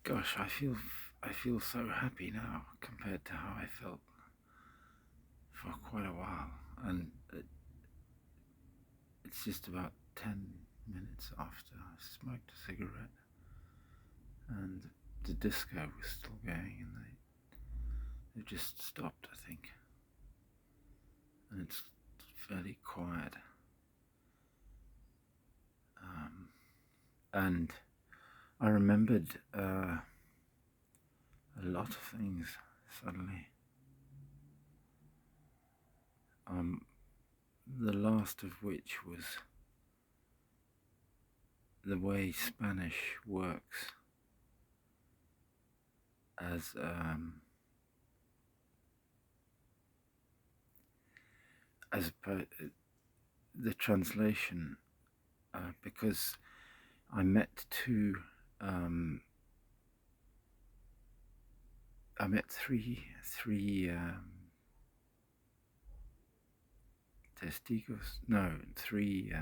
Gosh, I feel so happy now compared to how I felt for quite a while, and it's just about 10 minutes after I smoked a cigarette, and the disco was still going, and they just stopped, I think, and it's fairly quiet, and I remembered a lot of things suddenly. The last of which was the way Spanish works as the translation, because I met um, three testigos, no, three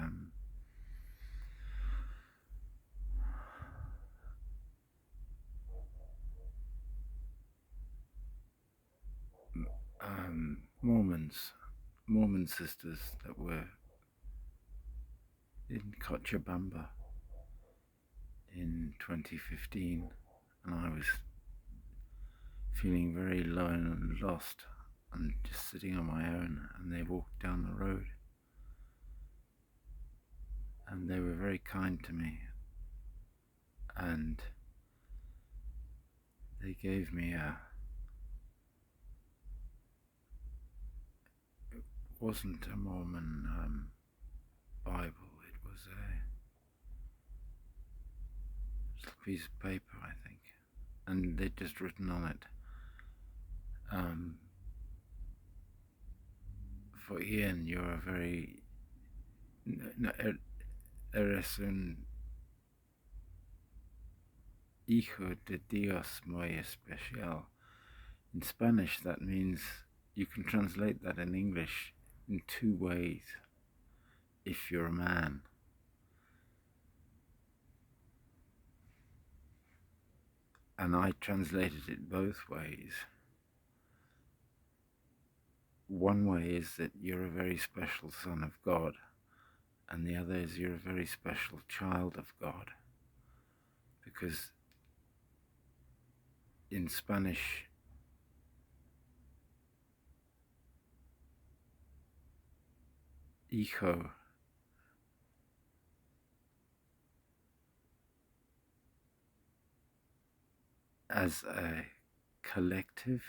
Mormon sisters that were in Cochabamba in 2015, and I was feeling very lone and lost and just sitting on my own, and they walked down the road, and they were very kind to me, and they gave me it wasn't a Mormon Bible, it was a piece of paper, I think, and they'd just written on it, for Ian, you're a very, eres un hijo de Dios muy especial. In Spanish, that means, you can translate that in English in two ways, if you're a man. And I translated it both ways. One way is that you're a very special son of God, and the other is you're a very special child of God. Because in Spanish, hijo as a collective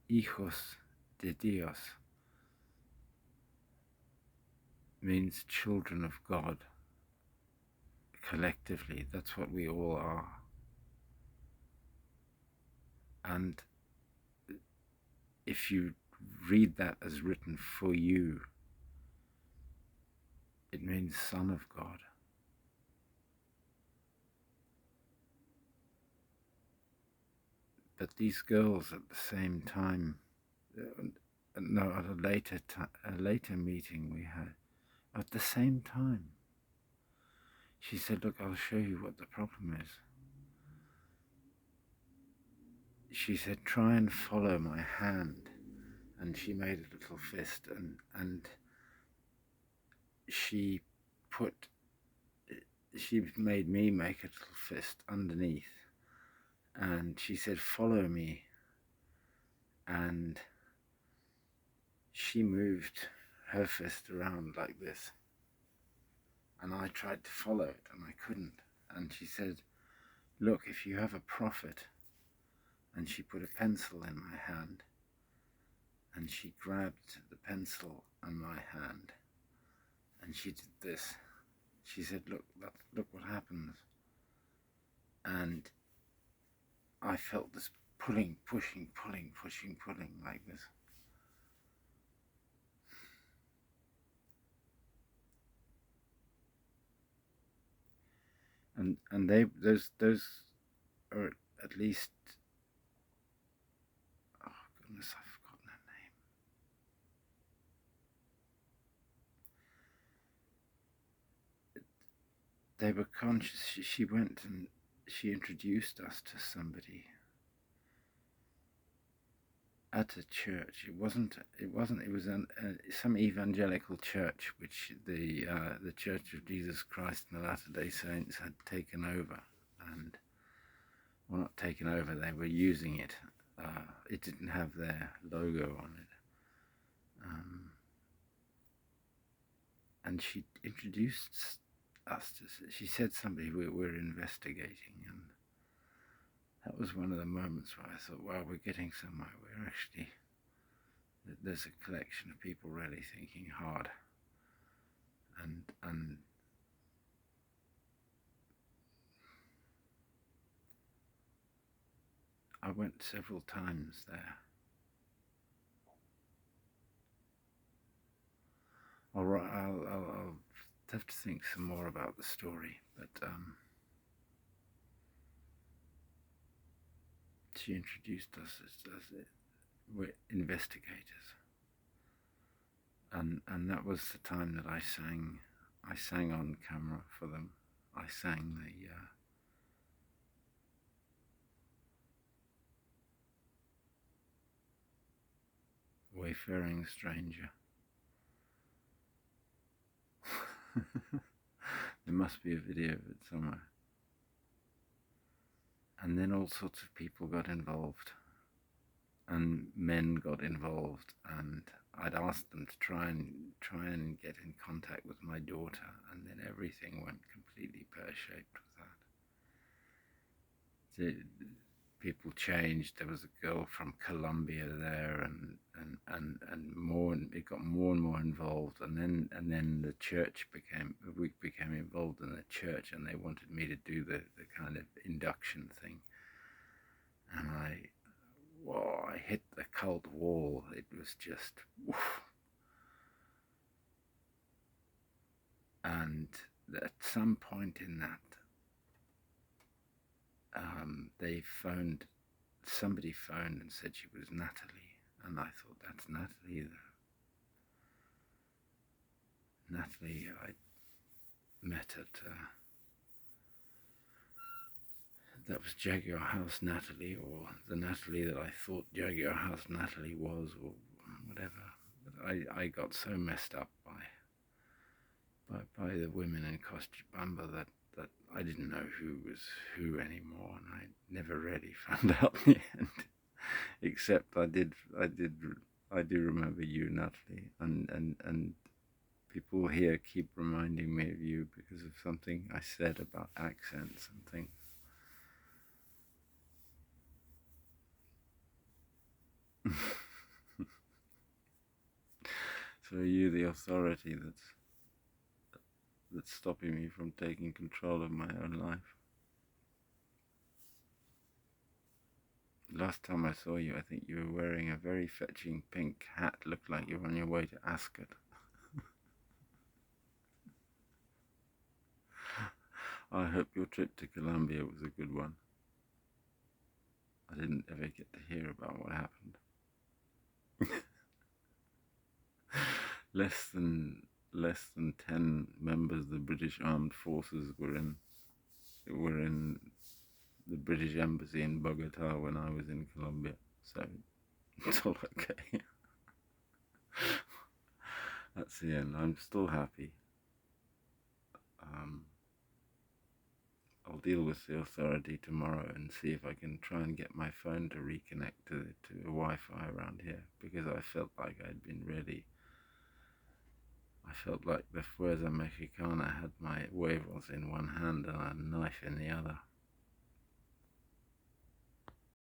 hijos de Dios means children of God collectively. That's what we all are. And if you read that as written for you, it means son of God. But these girls at the same time, no, at a later meeting we had, at the same time, she said, look, I'll show you what the problem is. She said, try and follow my hand. And she made a little fist, and she made me make a little fist underneath. And she said, follow me. And she moved her fist around like this. And I tried to follow it, and I couldn't. And she said, look, if you have a prophet, and she put a pencil in my hand, and she grabbed the pencil in my hand, and she did this. She said, look what happens. And I felt this pulling, pushing, pulling, pushing, pulling like this. And those are at least, oh goodness, I've forgotten her name. they were conscious. She went and she introduced us to somebody at a church. It wasn't. It wasn't. It was some evangelical church, which the Church of Jesus Christ and the Latter-day Saints had taken over, and well, not taken over. They were using it. It didn't have their logo on it, and she introduced us to. She said somebody we're investigating, and that was one of the moments where I thought, wow, we're getting somewhere. We're actually, there's a collection of people really thinking hard. And I went several times there. I'll have to think some more about the story, but she introduced us as we're investigators, and that was the time that I sang on camera for them. I sang the Wayfaring Stranger. There must be a video of it somewhere. And then all sorts of people got involved, and men got involved, and I'd asked them to try and get in contact with my daughter, and then everything went completely pear-shaped with that. People changed. There was a girl from Colombia there, and more, and it got more and more involved, and then the church we became involved in the church, and they wanted me to do the kind of induction thing, and I hit the cult wall. It was just woof. And at some point in that, somebody phoned and said she was Natalie, and I thought, that's Natalie. Natalie I met at, that was Jaguar House Natalie, or the Natalie that I thought Jaguar House Natalie was, or whatever. But I got so messed up by the women in Cochabamba that I didn't know who was who anymore, and I never really found out in the end. Except I do remember you, Natalie, and people here keep reminding me of you because of something I said about accents and things. So are you the authority that's stopping me from taking control of my own life? Last time I saw you, I think you were wearing a very fetching pink hat. Looked like you were on your way to Ascot. I hope your trip to Colombia was a good one. I didn't ever get to hear about what happened. less than 10 members of the British Armed Forces were in the British Embassy in Bogota when I was in Colombia, so it's all okay. That's the end. I'm still happy. I'll deal with the authority tomorrow and see if I can try and get my phone to reconnect to Wi-Fi around here, because I felt like I felt like the Fuerza Mexicana had my huevos in one hand and a knife in the other.